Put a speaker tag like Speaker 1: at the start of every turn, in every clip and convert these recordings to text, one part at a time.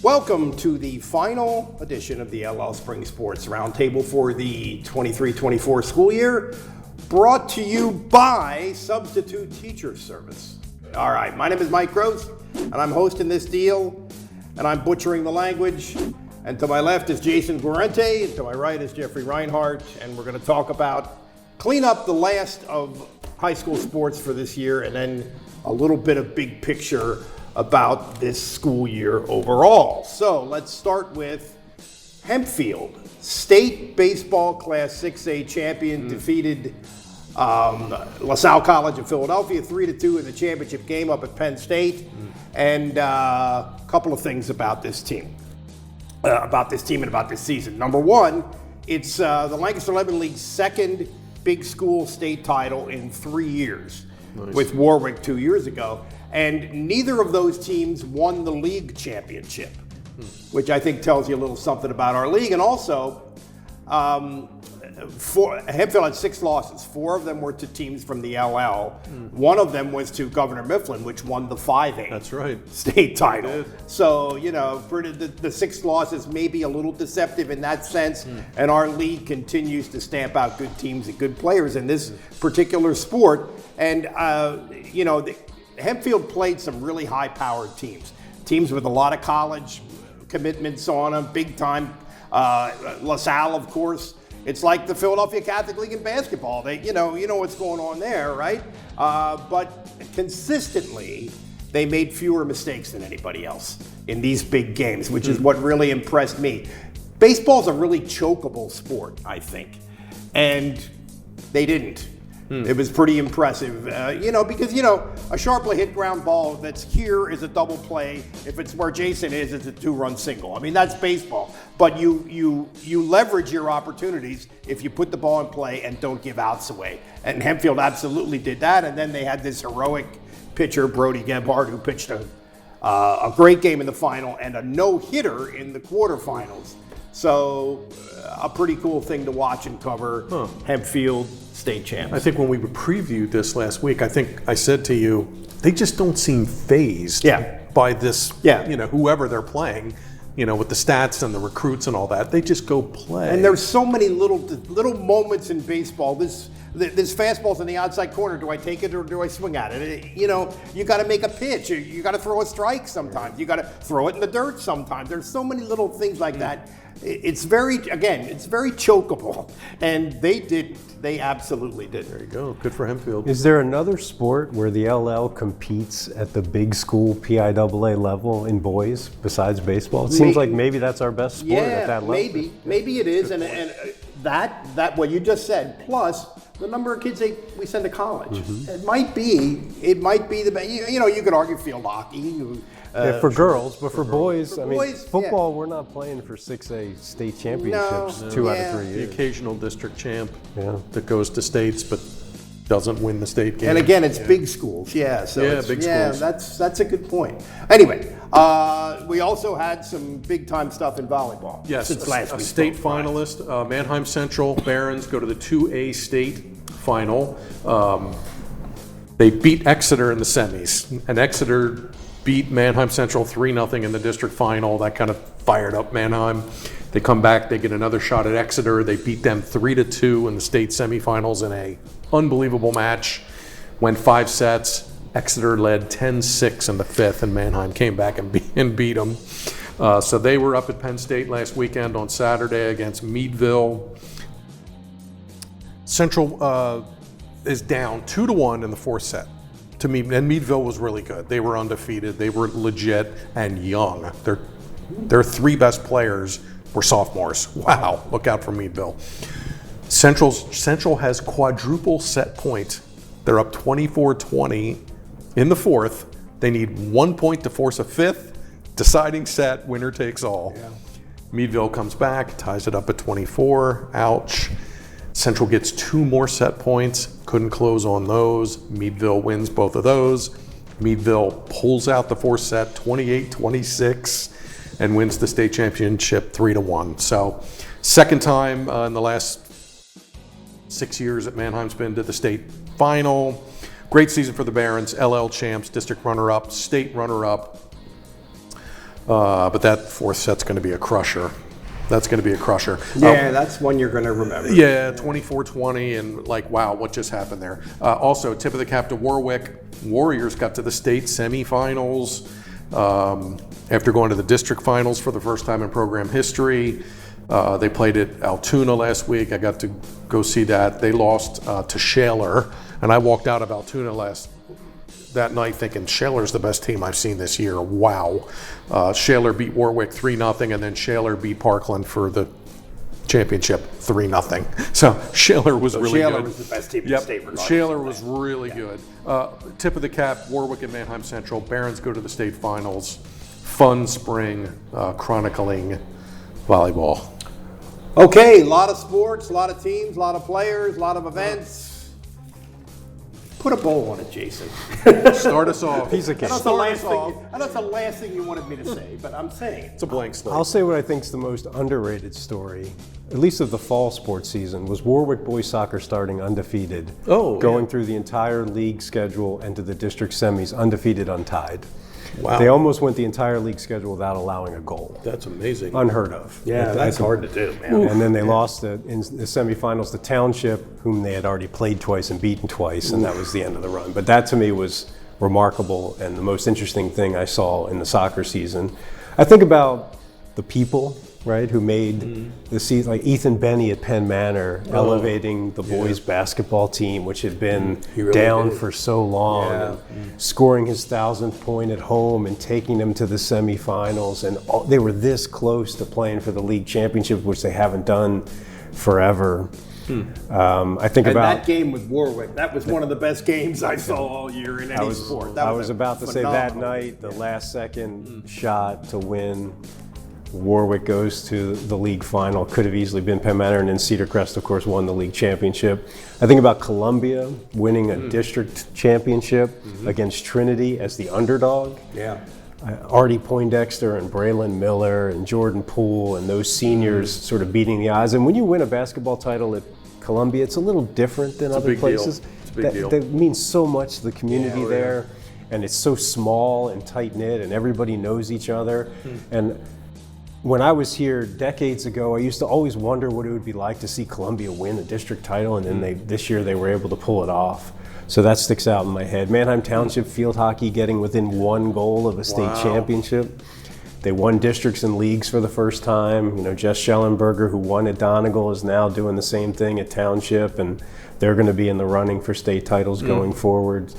Speaker 1: Welcome to the final edition of the LL Spring Sports Roundtable for the 23-24 school year, brought to you by Substitute Teacher Service. All right, my name is Mike Gross, and I'm hosting this deal, and I'm butchering the language. And to my left is Jason Guarente, and to my right is Jeffrey Reinhardt, and we're going to talk about clean up the last of high school sports for this year, and then a little bit of big picture about this school year overall. So let's start with Hempfield, state baseball class 6A champion, defeated LaSalle College of Philadelphia 3-2 in the championship game up at Penn State. And a couple of things about this team, and about this season. Number one, it's the Lancaster Lemmon League's second big school state title in 3 years, with Warwick 2 years ago. And neither of those teams won the league championship, which I think tells you a little something about our league. And also, Hempfield had 6 losses. 4 of them were to teams from the LL. One of them was to Governor Mifflin, which won the 5A
Speaker 2: That's right.
Speaker 1: state title. So, you know, for the 6 losses may be a little deceptive in that sense. And our league continues to stamp out good teams and good players in this particular sport. And, you know, Hempfield played some really high-powered teams with a lot of college commitments on them, big time. LaSalle, of course. It's like the Philadelphia Catholic League in basketball. They, you know what's going on there, right? But consistently, they made fewer mistakes than anybody else in these big games, which is what really impressed me. Baseball's a really chokeable sport, I think, and they didn't. It was pretty impressive, because, a sharply hit ground ball that's here is a double play. If it's where Jason is, it's a 2-run single. I mean, that's baseball. But you leverage your opportunities if you put the ball in play and don't give outs away. And Hempfield absolutely did that. And then they had this heroic pitcher, Brody Gebhardt, who pitched a great game in the final and a no-hitter in the quarterfinals. So a pretty cool thing to watch and cover. Hempfield state champs.
Speaker 2: I think when we previewed this last week, I think I said to you, they just don't seem fazed by this, whoever they're playing, with the stats and the recruits and all that. They just go play.
Speaker 1: And there's so many little moments in baseball. This fastball's in the outside corner. Do I take it or do I swing at it? You got to make a pitch. You got to throw a strike sometimes. You got to throw it in the dirt sometimes. There's so many little things like that. It's very chokeable, and they absolutely did.
Speaker 2: There you go. Good for Hempfield.
Speaker 3: Is there another sport where the LL competes at the big school PIAA level in boys besides baseball? It seems like maybe that's our best sport at that level.
Speaker 1: Maybe it is, and that what you just said, plus the number of kids we send to college. It might be the best. You could argue field hockey.
Speaker 3: For girls, but for boys, football, we're not playing for 6A state championships 2 out of 3 years.
Speaker 2: The occasional district champ that goes to states but doesn't win the state game.
Speaker 1: And again, it's big schools. Big schools. That's a good point. Anyway, we also had some big time stuff in volleyball.
Speaker 2: Yes,
Speaker 1: since last week.
Speaker 2: A state finalist, Mannheim Central Barons go to the 2A state final. They beat Exeter in the semis, and Exeter beat Mannheim Central 3-0 in the district final. That kind of fired up Mannheim. They come back, they get another shot at Exeter. They beat them 3-2 in the state semifinals in a unbelievable match. Went 5 sets. Exeter led 10-6 in the 5th, and Mannheim came back and beat them. So they were up at Penn State last weekend on Saturday against Meadville. Central is down 2-1 in the 4th set. And Meadville was really good. They were undefeated. They were legit and young. Their 3 best players were sophomores. Wow, look out for Meadville. Central has quadruple set point. They're up 24-20 in the 4th. They need 1 point to force a 5th. Deciding set, winner takes all. Meadville comes back, ties it up at 24. Ouch. Central gets 2 more set points, couldn't close on those. Meadville wins both of those. Meadville pulls out the 4th set, 28-26, and wins the state championship 3-1. So, second time in the last 6 years that Mannheim's been to the state final. Great season for the Barons, LL champs, district runner-up, state runner-up. But that fourth set's going to be a crusher. That's going to be a crusher.
Speaker 1: Yeah, that's one you're going to remember.
Speaker 2: Yeah, 24-20, and like, wow, what just happened there? Also, tip of the cap to Warwick. Warriors got to the state semifinals after going to the district finals for the first time in program history. They played at Altoona last week. I got to go see that. They lost to Shaler, and I walked out of Altoona that night thinking Shaler's the best team I've seen this year. Wow. Shaler beat Warwick 3-0, and then Shaler beat Parkland for the championship 3-0. So Shaler was really
Speaker 1: Shaler
Speaker 2: good.
Speaker 1: was the best team in the state regardless.
Speaker 2: Shaler was really good. Tip of the cap, Warwick and Manheim Central. Barons go to the state finals. Fun spring chronicling volleyball.
Speaker 1: Okay, a lot of sports, a lot of teams, a lot of players, a lot of events. Put a bow on it, Jason.
Speaker 2: Start us off.
Speaker 3: Piece of cake.
Speaker 1: I know it's the last thing you wanted me to say, but I'm saying
Speaker 2: It's a blank slate.
Speaker 3: I'll say what I think is the most underrated story, at least of the fall sports season, was Warwick boys soccer starting undefeated, going through the entire league schedule and to the district semis undefeated, untied.
Speaker 2: Wow.
Speaker 3: They almost went the entire league schedule without allowing a goal.
Speaker 2: That's amazing.
Speaker 3: Unheard of.
Speaker 1: Yeah, that's hard to do, man.
Speaker 3: And then they lost in the semifinals to Township, whom they had already played twice and beaten twice, and that was the end of the run. But that to me was remarkable and the most interesting thing I saw in the soccer season. I think about the people, right, who made the season, like Ethan Benny at Penn Manor, elevating the boys basketball team, which had been down for so long, and scoring his 1,000th point at home and taking them to the semifinals. And they were this close to playing for the league championship, which they haven't done forever. I think
Speaker 1: And
Speaker 3: about
Speaker 1: that game with Warwick, that was one of the best games I saw all year in any sport. That
Speaker 3: I was about to say that
Speaker 1: phenomenal
Speaker 3: night, the last second shot to win. Warwick goes to the league final. Could have easily been Penn Manor, and then Cedar Crest, of course, won the league championship. I think about Columbia winning a district championship against Trinity as the underdog.
Speaker 1: Yeah.
Speaker 3: Artie Poindexter and Braylon Miller and Jordan Poole and those seniors sort of beating the odds. And when you win a basketball title at Columbia, it's a little different than other
Speaker 2: big deal.
Speaker 3: places.
Speaker 2: It's a big deal.
Speaker 3: That means so much to the community there, and it's so small and tight-knit, and everybody knows each other. And when I was here decades ago, I used to always wonder what it would be like to see Columbia win a district title, and then this year they were able to pull it off. So that sticks out in my head. Manheim Township field hockey getting within one goal of a state championship. They won districts and leagues for the first time. You know, Jess Schellenberger, who won at Donegal, is now doing the same thing at Township, and they're going to be in the running for state titles going forward.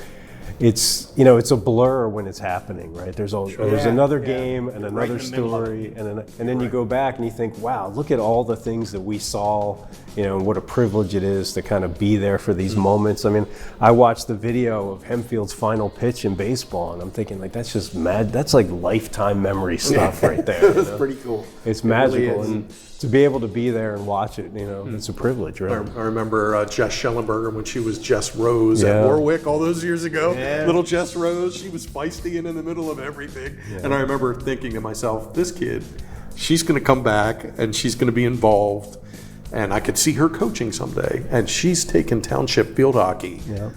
Speaker 3: It's, you know, it's a blur when it's happening, right? There's another game and another story, and then you go back and you think, wow, look at all the things that we saw, you know, and what a privilege it is to kind of be there for these moments. I mean, I watched the video of Hempfield's final pitch in baseball, and I'm thinking, like, that's just mad. That's like lifetime memory stuff right there.
Speaker 1: That's pretty cool.
Speaker 3: It's magical, and to be able to be there and watch it, you know, it's a privilege, right?
Speaker 2: I remember Jess Schellenberger when she was Jess Rose at Warwick all those years ago. Yeah. Little Jess Rose, she was feisty and in the middle of everything. Yeah. And I remember thinking to myself, this kid, she's going to come back and she's going to be involved. And I could see her coaching someday. And she's taken Township field hockey. Yeah.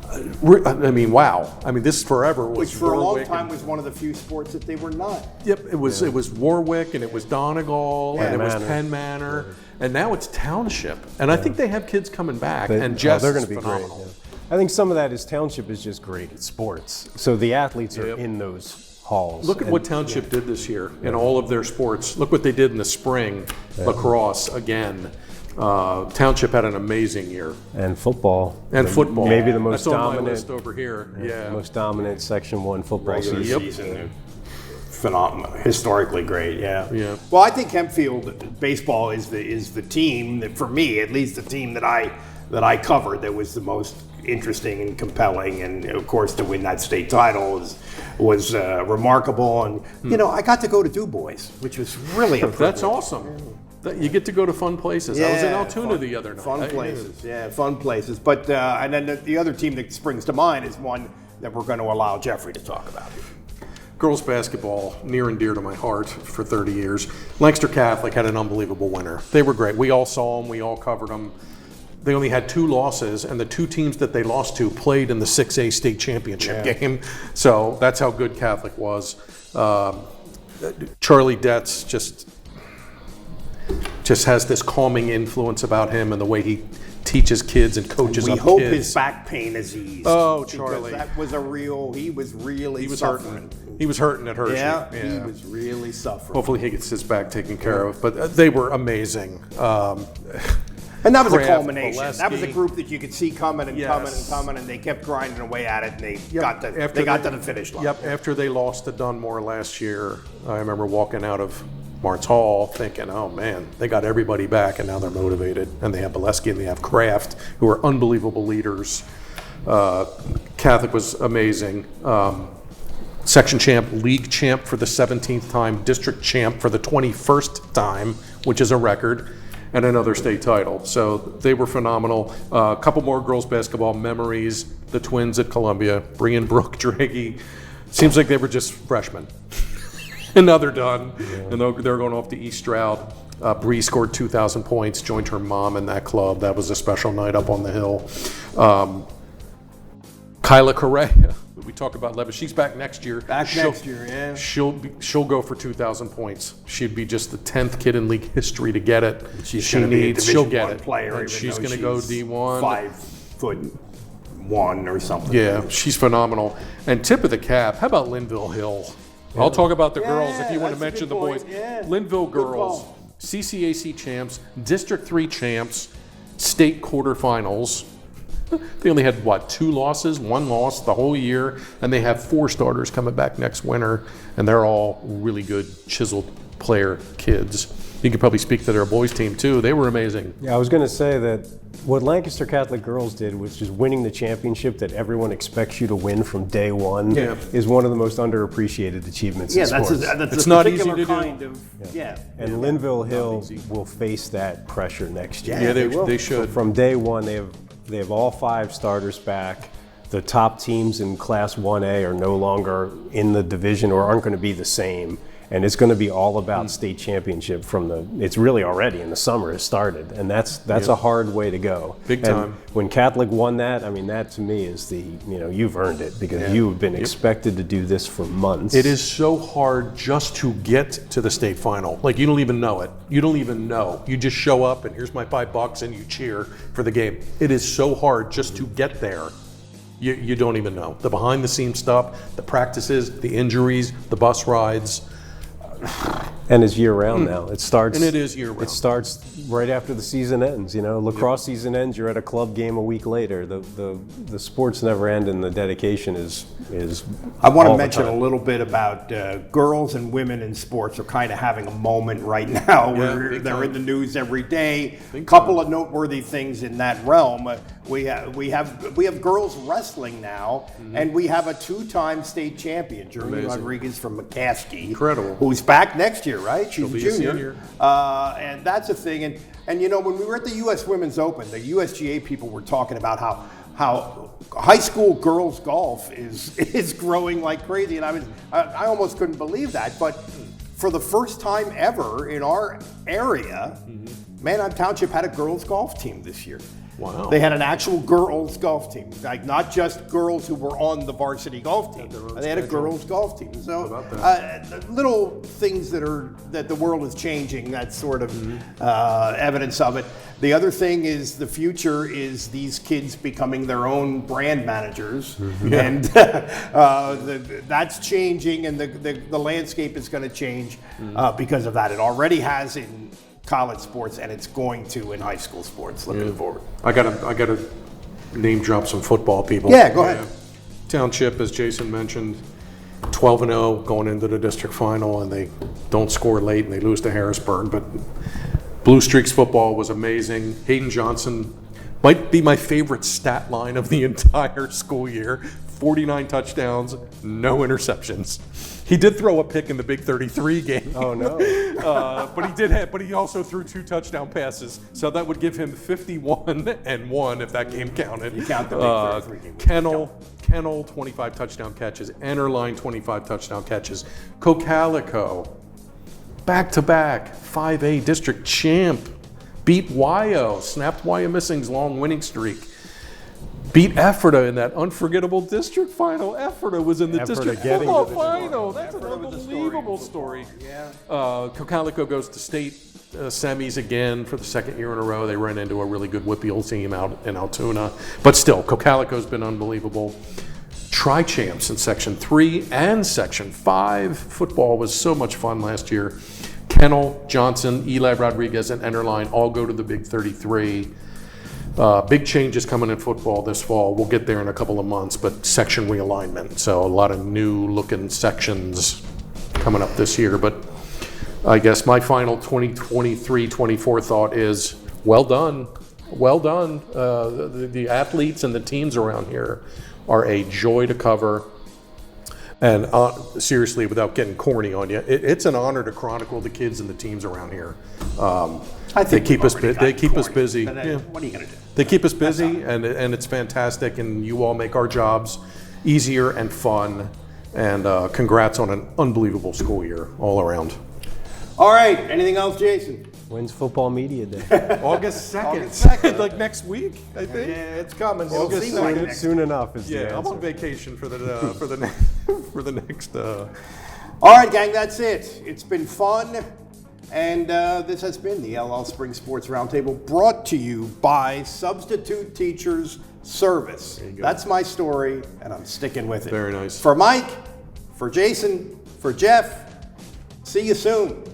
Speaker 2: I mean, wow. I mean, this forever was
Speaker 1: Which for
Speaker 2: Warwick
Speaker 1: a long time was one of the few sports that they were not.
Speaker 2: Yep, it was Warwick, and it was Donegal, and it was Penn Manor, and now it's Township. And I think they have kids coming back, and Jess
Speaker 3: they're going
Speaker 2: is
Speaker 3: to be
Speaker 2: phenomenal.
Speaker 3: great. Yeah. I think some of that is Township is just great at sports. So the athletes are in those halls.
Speaker 2: Look at what Township did this year in all of their sports. Look what they did in the spring, lacrosse again. Township had an amazing year.
Speaker 3: And football. Maybe the most
Speaker 2: That's
Speaker 3: dominant.
Speaker 2: on my list over here.
Speaker 3: The most dominant Section 1 football season.
Speaker 1: Phenomenal, historically great.
Speaker 2: Yeah.
Speaker 1: Well, I think Hempfield baseball is the team that, for me, at least the team that I covered, that was the most interesting and compelling, and of course to win that state title was remarkable. And you know, I got to go to Du Bois, which was really a privilege.
Speaker 2: That's awesome. You get to go to fun places. I was in Altoona the other night.
Speaker 1: Fun places. But and then the other team that springs to mind is one that we're going to allow Jeffrey to talk about.
Speaker 2: Girls basketball, near and dear to my heart for 30 years. Lancaster Catholic had an unbelievable winter. They were great. We all saw them. We all covered them. They only had 2 losses, and the 2 teams that they lost to played in the 6A state championship game. So that's how good Catholic was. Charlie Detz just has this calming influence about him and the way he teaches kids and coaches
Speaker 1: We
Speaker 2: up
Speaker 1: hope
Speaker 2: kids.
Speaker 1: his back pain is eased.
Speaker 2: Oh,
Speaker 1: because
Speaker 2: Charlie.
Speaker 1: that was he was really suffering.
Speaker 2: hurting. He was hurting at Hershey.
Speaker 1: Yeah, he was really suffering.
Speaker 2: Hopefully he gets his back taken care of. But they were amazing.
Speaker 1: And that was a
Speaker 2: Kraft,
Speaker 1: culmination.
Speaker 2: Bolesky.
Speaker 1: That was a group that you could see coming and coming and
Speaker 2: Yes.
Speaker 1: coming, and they kept grinding away at it, and they got to the finish line.
Speaker 2: Yep, after they lost to Dunmore last year, I remember walking out of Martz Hall thinking, oh man, they got everybody back and now they're motivated. And they have Bolesky and they have Kraft, who are unbelievable leaders. Catholic was amazing. Section champ, league champ for the 17th time, district champ for the 21st time, which is a record, and another state title. So they were phenomenal. A couple more girls basketball memories. The twins at Columbia, Bree and Brooke Draghi. Seems like they were just freshmen. And now they're done. And they're going off to East Stroud. Bree scored 2,000 points, joined her mom in that club. That was a special night up on the hill. Kyla Correa, we talk about Levis. She's back next year.
Speaker 1: Next year, yeah.
Speaker 2: She'll go for 2,000 points. She'd be just the 10th kid in league history to get it.
Speaker 1: She'll get it. Player,
Speaker 2: and she's going to go D1.
Speaker 1: 5'1" or something.
Speaker 2: Yeah, she's phenomenal. And tip of the cap, how about Linville Hill? Yeah. I'll talk about the girls if you want to mention the boys.
Speaker 1: Yeah.
Speaker 2: Linville girls, CCAC champs, District 3 champs, state quarterfinals. They only had, 2 losses, 1 loss the whole year, and they have 4 starters coming back next winter, and they're all really good, chiseled player kids. You could probably speak to their boys team, too. They were amazing.
Speaker 3: Yeah, I was going to say that what Lancaster Catholic girls did was just winning the championship that everyone expects you to win from day one is one of the most underappreciated achievements in sports.
Speaker 1: That's
Speaker 2: it's
Speaker 1: a
Speaker 2: not easy
Speaker 1: particular
Speaker 2: to
Speaker 1: kind
Speaker 2: do.
Speaker 1: of,
Speaker 3: And Linville Hill will face that pressure next year.
Speaker 2: Yeah, they should.
Speaker 3: From day one, they have all 5 starters back. The top teams in Class 1A are no longer in the division or aren't going to be the same. And it's going to be all about state championship it's really already in the summer has started. And that's a hard way to go.
Speaker 2: Big time.
Speaker 3: When Catholic won that, I mean, that to me is you've earned it because you've been expected to do this for months.
Speaker 2: It is so hard just to get to the state final. Like, you don't even know it. You don't even know. You just show up and here's my $5 and you cheer for the game. It is so hard just to get there. You don't even know. The behind the scenes stuff, the practices, the injuries, the bus rides.
Speaker 3: And it's year round now. It starts.
Speaker 2: And it is year round.
Speaker 3: It starts right after the season ends. Lacrosse season ends. You're at a club game a week later. The sports never end, and the dedication is.
Speaker 1: I want to mention a little bit about girls and women in sports are kind of having a moment right now where they're in the news every day. A couple of noteworthy things in that realm. We have girls wrestling now, and we have a 2-time state champion, Jeremy Rodriguez from McCaskey.
Speaker 2: Incredible.
Speaker 1: Who's back next year, right? She's a
Speaker 2: junior.
Speaker 1: And that's a thing. And when we were at the U.S. Women's Open, the USGA people were talking about how high school girls golf is growing like crazy, and I almost couldn't believe that. But for the first time ever in our area, Manheim Township had a girls golf team this year.
Speaker 2: Wow.
Speaker 1: They had an actual girls golf team, like not just girls who were on the varsity golf team. They had a girls golf team. So little things that the world is changing. That's sort of evidence of it. The other thing is the future is these kids becoming their own brand managers, and that's changing, and the landscape is going to change because of that. It already has in college sports, and it's going to in high school sports looking forward.
Speaker 2: I gotta name drop some football people.
Speaker 1: Yeah, go ahead.
Speaker 2: Township, as Jason mentioned, 12-0 going into the district final, and they don't score late and they lose to Harrisburg. But Blue Streaks football was amazing. Hayden Johnson might be my favorite stat line of the entire school year. 49 touchdowns, no interceptions. He did throw a pick in the Big 33 game.
Speaker 3: Oh no!
Speaker 2: But he also threw 2 touchdown passes, so that would give him 51-1 if that game counted.
Speaker 1: You count the Big 33 game.
Speaker 2: Kennel 25 touchdown catches. Enterline 25 touchdown catches. Cocalico back-to-back 5A district champ. Beat Wyo, snapped Wyomissing's long winning streak. beat Ephrata in that unforgettable district final. Ephrata was in the
Speaker 3: Ephrata
Speaker 2: district
Speaker 3: getting
Speaker 2: football
Speaker 3: to the district
Speaker 2: final. That's an
Speaker 1: Ephrata was a story.
Speaker 2: unbelievable story.
Speaker 1: Yeah.
Speaker 2: Cocalico goes to state semis again for the second year in a row. They ran into a really good Whippeal team out in Altoona. But still, Cocalico's been unbelievable. Tri-champs in Section 3 and Section 5. Football was so much fun last year. Kennel, Johnson, Eli Rodriguez, and Enterline all go to the Big 33. Big changes coming in football this fall. We'll get there in a couple of months, but section realignment. So a lot of new looking sections coming up this year. But I guess my final 2023-24 thought is well done. Well done. The athletes and the teams around here are a joy to cover. And seriously, without getting corny on you, it's an honor to chronicle the kids and the teams around here.
Speaker 1: I think
Speaker 2: they keep us
Speaker 1: corny,
Speaker 2: busy.
Speaker 1: but
Speaker 2: Yeah.
Speaker 1: what are you going to do?
Speaker 2: They keep us busy, and it's fantastic, and you all make our jobs easier and fun. And congrats on an unbelievable school year all around.
Speaker 1: All right. Anything else, Jason?
Speaker 3: When's Football Media Day?
Speaker 2: August 2nd.
Speaker 1: August 2nd.
Speaker 2: Like next week, I think.
Speaker 1: Yeah, it's coming. It'll
Speaker 2: August
Speaker 1: seem like
Speaker 3: soon,
Speaker 1: next
Speaker 3: soon enough is the
Speaker 2: Yeah, I'm
Speaker 3: answer.
Speaker 2: on vacation for the for the next.
Speaker 1: All right, gang, that's it. It's been fun. And this has been the LL Spring Sports Roundtable, brought to you by Substitute Teachers Service. That's my story, and I'm sticking with it.
Speaker 2: Very nice.
Speaker 1: For Mike, for Jason, for Jeff, see you soon.